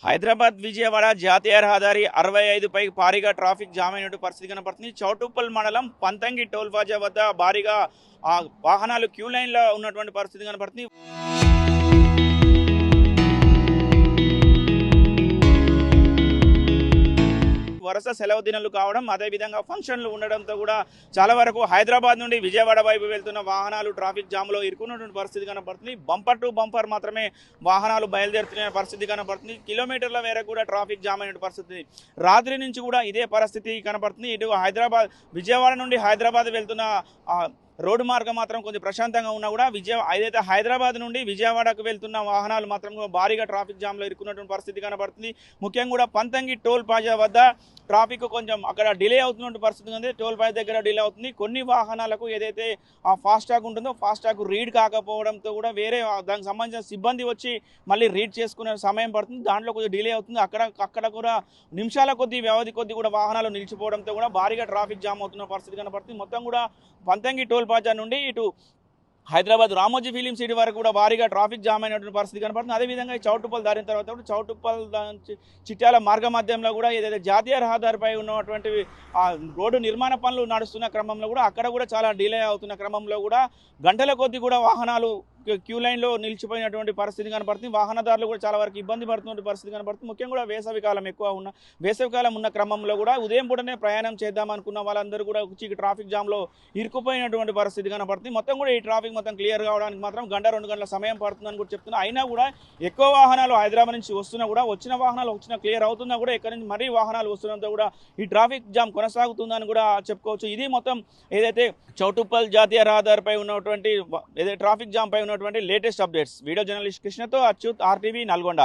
హైదరాబాద్ విజయవాడ జాతీయ రహదారి 65 పై భారీగా ట్రాఫిక్ జామ్ అయినట్టు పరిస్థితి కనపడుతుంది. చౌటుప్పల్ మండలం పంతంగి టోల్ ప్లాజా వద్ద భారీగా వాహనాలు క్యూ లైన్లో ఉన్నటువంటి పరిస్థితి కనపడుతుంది. వరుస సెలవు దినాలు కావడం, అదేవిధంగా ఫంక్షన్లు ఉండడంతో కూడా చాలా వరకు హైదరాబాద్ నుండి విజయవాడ వైపు వెళ్తున్న వాహనాలు ట్రాఫిక్ జామ్లో ఇరుక్కున్నటువంటి పరిస్థితి కనపడుతుంది. బంపర్ టు బంపర్ మాత్రమే వాహనాలు బయలుదేరుతున్న పరిస్థితి కనపడుతుంది. కిలోమీటర్ల మేర కూడా ట్రాఫిక్ జామ్ అయిన పరిస్థితి. రాత్రి నుంచి కూడా ఇదే పరిస్థితి కనపడుతుంది. ఇటు హైదరాబాద్ విజయవాడ నుండి హైదరాబాద్ వెళ్తున్న రోడ్డు మార్గం మాత్రం కొంచెం ప్రశాంతంగా ఉన్నా కూడా ఏదైతే హైదరాబాద్ నుండి విజయవాడకు వెళ్తున్న వాహనాలు మాత్రం భారీగా ట్రాఫిక్ జామ్లో ఇరుక్కున్నటువంటి పరిస్థితి కనబడుతుంది. ముఖ్యంగా కూడా పంతంగి టోల్ ప్లాజా వద్ద ట్రాఫిక్ కొంచెం అక్కడ డిలే అవుతున్న పరిస్థితి ఉంది. టోల్ ప్లాజా దగ్గర డిలే అవుతుంది. కొన్ని వాహనాలకు ఏదైతే ఆ ఫాస్టాగ్ ఉంటుందో ఫాస్టాగ్ రీడ్ కాకపోవడంతో కూడా వేరే దానికి సంబంధించిన సిబ్బంది వచ్చి మళ్ళీ రీడ్ చేసుకునే సమయం పడుతుంది. దాంట్లో కొంచెం డిలే అవుతుంది. అక్కడ కూడా నిమిషాల కొద్దీ వ్యవధి కొద్దీ కూడా వాహనాలు నిలిచిపోవడంతో కూడా భారీగా ట్రాఫిక్ జామ్ అవుతున్న పరిస్థితి కనబడుతుంది. మొత్తం కూడా పంతంగి టోల్ ప్లాజా నుండి ఇటు హైదరాబాద్ రామోజీ ఫిలిం సిటీ వరకు కూడా భారీగా ట్రాఫిక్ జామ్ అయినటువంటి పరిస్థితి కనపడుతుంది. అదేవిధంగా చౌటుప్పల్ దారిన తర్వాత కూడా చౌటుప్పల్ చిట్యాల మార్గ మధ్యంలో కూడా ఏదైతే జాతీయ రహదారిపై ఉన్నటువంటి రోడ్డు నిర్మాణ పనులు నడుస్తున్న క్రమంలో కూడా అక్కడ కూడా చాలా డిలే అవుతున్న క్రమంలో కూడా గంటల కొద్దీ కూడా వాహనాలు క్యూ లైన్లో నిలిచిపోయినటువంటి పరిస్థితి కనపడుతుంది. వాహనదారులు కూడా చాలా వరకు ఇబ్బంది పడుతున్న పరిస్థితి కనపడుతుంది. ముఖ్యంగా కూడా వేసవికాలం ఉన్న క్రమంలో కూడా ఉదయం పూటనే ప్రయాణం చేద్దాం అనుకున్న వాళ్ళందరూ కూడా ట్రాఫిక్ జామ్లో ఇరుక్కుపోయినటువంటి పరిస్థితి కనపడుతుంది. మొత్తం కూడా ఈ ట్రాఫిక్ మొత్తం క్లియర్ కావడానికి మాత్రం 1-2 గంటల సమయం పడుతుందని కూడా చెప్తున్నా. అయినా కూడా ఎక్కువ వాహనాలు హైదరాబాద్ నుంచి వస్తున్నా కూడా వచ్చిన వాహనాలు క్లియర్ అవుతున్నా కూడా ఎక్కడి నుంచి మరీ వాహనాలు వస్తున్నంత కూడా ఈ ట్రాఫిక్ జామ్ కొనసాగుతుందని కూడా చెప్పుకోవచ్చు. ఇది మొత్తం ఏదైతే చౌటుప్పల్ జాతీయ రహదారిపై ఉన్నటువంటి ఏదైతే ట్రాఫిక్ జామ్ పై ఉన్నటువంటి లేటెస్ట్ అప్డేట్స్. వీడియో జర్నలిస్ట్ కృష్ణతో అచ్యుత్, RTV నల్గొండ.